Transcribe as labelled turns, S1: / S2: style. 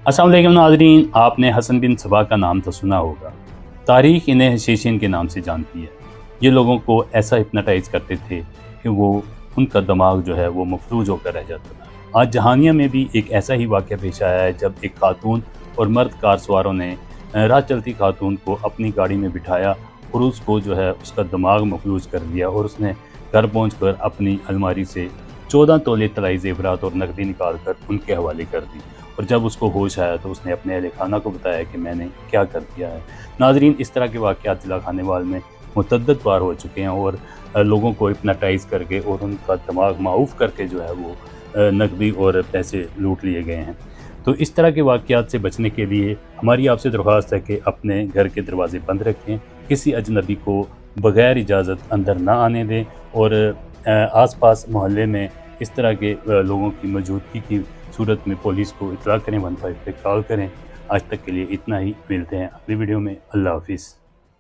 S1: अस्सलाम वालेकुम नाज़रीन, आपने हसन बिन सबा का नाम तो सुना होगा। तारीख़ इन्हें हशीशियन के नाम से जानती है। ये लोगों को ऐसा हिप्नोटाइज़ करते थे कि उनका दिमाग जो है वो मफलूज होकर रह जाता था। आज जहानिया में भी एक ऐसा ही वाक़या पेश आया है जब एक खातून और मर्द कार सवारों ने राह चलती खातून को अपनी गाड़ी में बिठाया और उसको जो है उसका दिमाग मफलूज कर दिया और उसने घर पहुँचकर अपनी अलमारी से 14 तोले तलाई ज़ेवरात और नकदी निकाल कर उनके हवाले कर दी। और जब उसको होश आया तो उसने अपने अहले खाना को बताया कि मैंने क्या कर दिया है। नाज़रीन, इस तरह के वाक़यात जिला खानेवाल में मुतअद्दिद बार हो चुके हैं और लोगों को हिप्नोटाइज़ करके और उनका दिमाग माऊफ़ करके जो है वो नकदी और पैसे लूट लिए गए हैं। तो इस तरह के वाक़यात से बचने के लिए हमारी आपसे दरख्वास्त है कि अपने घर के दरवाज़े बंद रखें, किसी अजनबी को बग़ैर इजाज़त अंदर ना आने दें और आस-पास मोहल्ले में इस तरह के लोगों की मौजूदगी की सूरत में पुलिस को इत्तला करें, 15 पे कॉल करें। आज तक के लिए इतना ही, मिलते हैं अगली वीडियो में। अल्लाह हाफ़िज़।